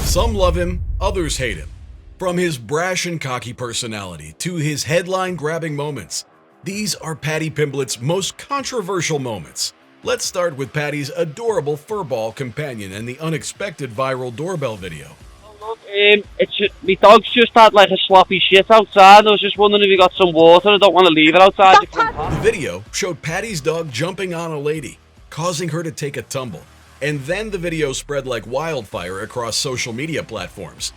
Some love him, others hate him. From his brash and cocky personality to his headline-grabbing moments, these are Paddy Pimblett's most controversial moments. Let's start with Paddy's adorable furball companion and the unexpected viral doorbell video. My dog's just had like a sloppy shit outside. I was just wondering if you got some water. I don't want to leave it outside. The video showed Paddy's dog jumping on a lady, causing her to take a tumble. And then the video spread like wildfire across social media platforms.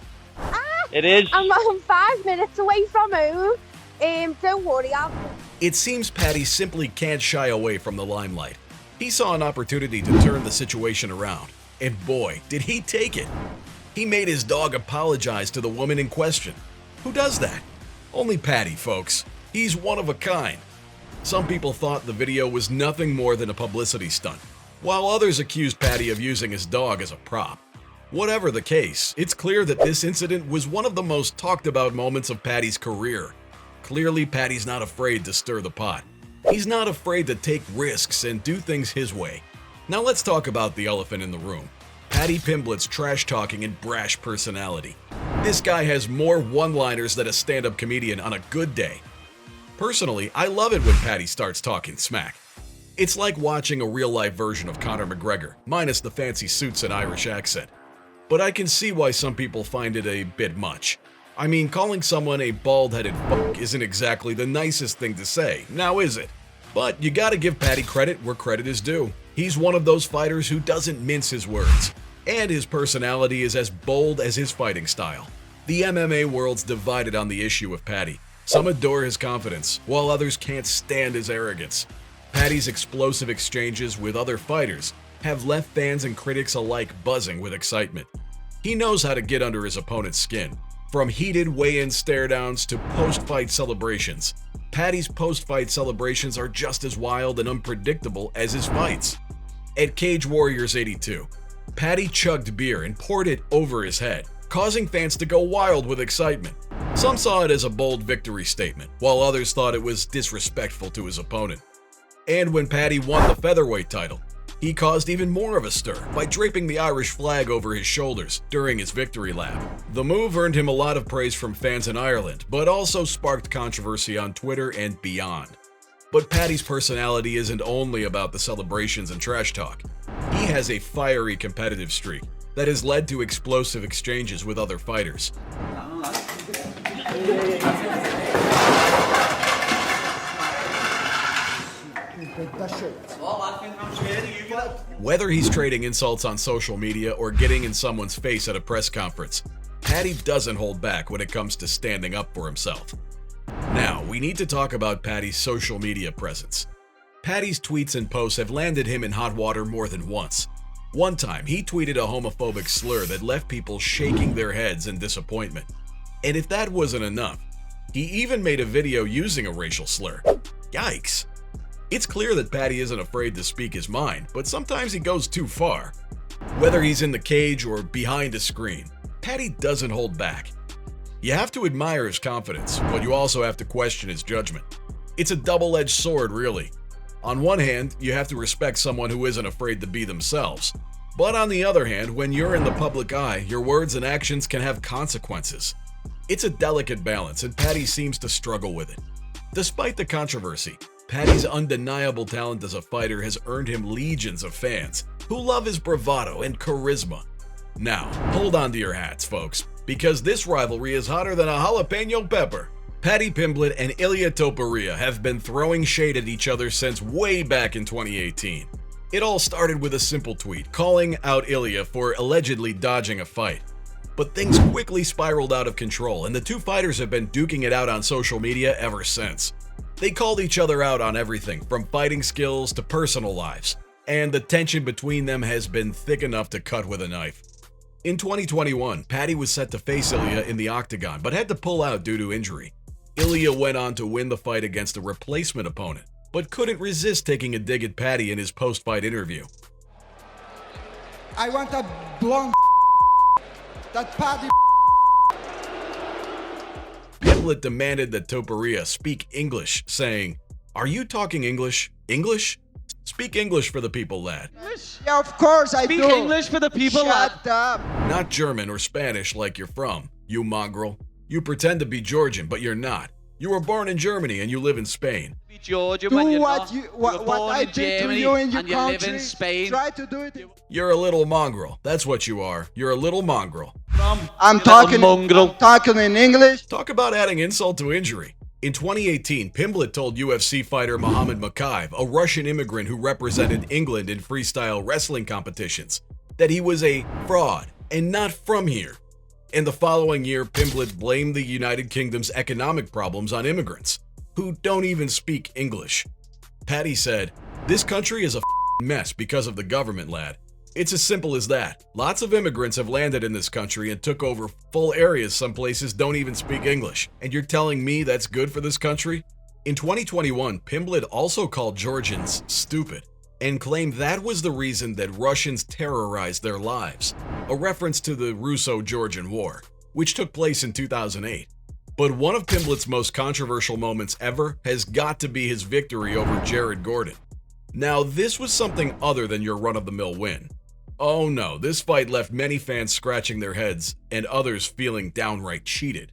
It is. I'm 5 minutes away from home. Don't worry, It seems Paddy simply can't shy away from the limelight. He saw an opportunity to turn the situation around, and boy, did he take it. He made his dog apologize to the woman in question. Who does that? Only Paddy, folks. He's one of a kind. Some people thought the video was nothing more than a publicity stunt, while others accused Paddy of using his dog as a prop. Whatever the case, it's clear that this incident was one of the most talked about moments of Paddy's career. Clearly, Paddy's not afraid to stir the pot. He's not afraid to take risks and do things his way. Now let's talk about the elephant in the room. Paddy Pimblett's trash-talking and brash personality. This guy has more one-liners than a stand-up comedian on a good day. Personally, I love it when Paddy starts talking smack. It's like watching a real-life version of Conor McGregor, minus the fancy suits and Irish accent. But I can see why some people find it a bit much. I mean, calling someone a bald-headed fuck isn't exactly the nicest thing to say, now is it? But you gotta give Paddy credit where credit is due. He's one of those fighters who doesn't mince his words, and his personality is as bold as his fighting style. The MMA world's divided on the issue of Paddy. Some adore his confidence, while others can't stand his arrogance. Paddy's explosive exchanges with other fighters have left fans and critics alike buzzing with excitement. He knows how to get under his opponent's skin. From heated weigh-in stare-downs to post-fight celebrations, Paddy's post-fight celebrations are just as wild and unpredictable as his fights. At Cage Warriors 82, Paddy chugged beer and poured it over his head, causing fans to go wild with excitement. Some saw it as a bold victory statement, while others thought it was disrespectful to his opponent. And when Paddy won the featherweight title, he caused even more of a stir by draping the Irish flag over his shoulders during his victory lap. The move earned him a lot of praise from fans in Ireland, but also sparked controversy on Twitter and beyond. But Paddy's personality isn't only about the celebrations and trash talk. He has a fiery competitive streak that has led to explosive exchanges with other fighters. Whether he's trading insults on social media or getting in someone's face at a press conference, Paddy doesn't hold back when it comes to standing up for himself. Now, we need to talk about Paddy's social media presence. Paddy's tweets and posts have landed him in hot water more than once. One time, he tweeted a homophobic slur that left people shaking their heads in disappointment. And if that wasn't enough, he even made a video using a racial slur. Yikes! It's clear that Paddy isn't afraid to speak his mind, but sometimes he goes too far. Whether he's in the cage or behind a screen, Paddy doesn't hold back. You have to admire his confidence, but you also have to question his judgment. It's a double-edged sword, really. On one hand, you have to respect someone who isn't afraid to be themselves. But on the other hand, when you're in the public eye, your words and actions can have consequences. It's a delicate balance, and Paddy seems to struggle with it. Despite the controversy, Paddy's undeniable talent as a fighter has earned him legions of fans who love his bravado and charisma. Now, hold on to your hats, folks, because this rivalry is hotter than a jalapeno pepper. Paddy Pimblett and Ilia Topuria have been throwing shade at each other since way back in 2018. It all started with a simple tweet calling out Ilia for allegedly dodging a fight. But things quickly spiraled out of control, and the two fighters have been duking it out on social media ever since. They called each other out on everything from fighting skills to personal lives, and the tension between them has been thick enough to cut with a knife. In 2021, Paddy was set to face Ilia in the octagon, but had to pull out due to injury. Ilia went on to win the fight against a replacement opponent, but couldn't resist taking a dig at Paddy in his post-fight interview. I want a blonde that Paddy. Pimblett demanded that Topuria speak English, saying, "Are you talking English? English?" Speak English for the people, lad. Yeah, of course I Speak do. English for the people, lad. Shut up. Not German or Spanish like you're from, you mongrel. You pretend to be Georgian, but you're not. You were born in Germany and you live in Spain. Be Georgian Do when you're what not. you You were what born I in did to Germany you in your and you live country. in Spain. Try to do it. You're a little mongrel. That's what you are. You're a little mongrel. I'm You talking. little mongrel. I'm talking in English. Talk about adding insult to injury. In 2018, Pimblett told UFC fighter Muhammad Makayev, a Russian immigrant who represented England in freestyle wrestling competitions, that he was a fraud and not from here. In the following year, Pimblett blamed the United Kingdom's economic problems on immigrants, who don't even speak English. Paddy said, "This country is a mess because of the government, lad. It's as simple as that. Lots of immigrants have landed in this country and took over full areas some places don't even speak English. And you're telling me that's good for this country?" In 2021, Pimblett also called Georgians stupid and claimed that was the reason that Russians terrorized their lives, a reference to the Russo-Georgian War, which took place in 2008. But one of Pimblett's most controversial moments ever has got to be his victory over Jared Gordon. Now, this was something other than your run-of-the-mill win. Oh no, this fight left many fans scratching their heads and others feeling downright cheated.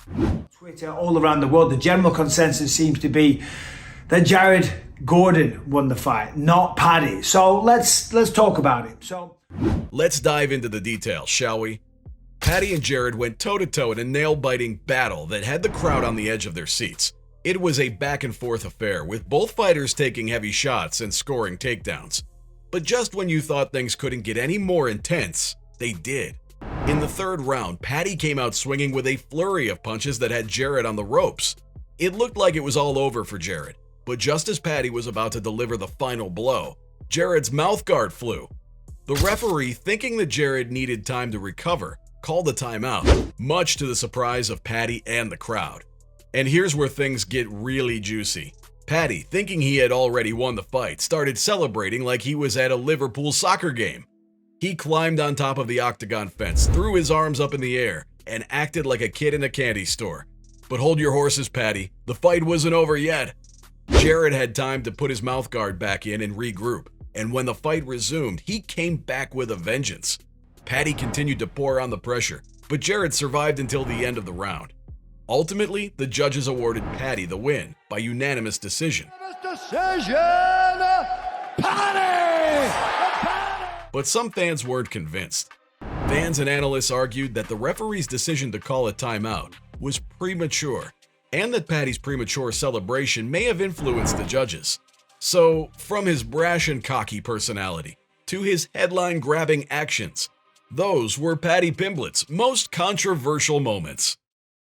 Twitter all around the world, the general consensus seems to be that Jared Gordon won the fight, not Paddy. So let's talk about it. Let's dive into the details, shall we? Paddy and Jared went toe-to-toe in a nail-biting battle that had the crowd on the edge of their seats. It was a back-and-forth affair, with both fighters taking heavy shots and scoring takedowns. But just when you thought things couldn't get any more intense, they did. In the third round, Paddy came out swinging with a flurry of punches that had Jared on the ropes. It looked like it was all over for Jared, but just as Paddy was about to deliver the final blow, Jared's mouthguard flew. The referee, thinking that Jared needed time to recover, called a timeout, much to the surprise of Paddy and the crowd. And here's where things get really juicy. Paddy, thinking he had already won the fight, started celebrating like he was at a Liverpool soccer game. He climbed on top of the octagon fence, threw his arms up in the air, and acted like a kid in a candy store. But hold your horses, Paddy. The fight wasn't over yet. Jared had time to put his mouthguard back in and regroup, and when the fight resumed, he came back with a vengeance. Paddy continued to pour on the pressure, but Jared survived until the end of the round. Ultimately, the judges awarded Paddy the win by unanimous decision. But some fans weren't convinced. Fans and analysts argued that the referee's decision to call a timeout was premature, and that Paddy's premature celebration may have influenced the judges. So, from his brash and cocky personality to his headline-grabbing actions, those were Paddy Pimblett's most controversial moments.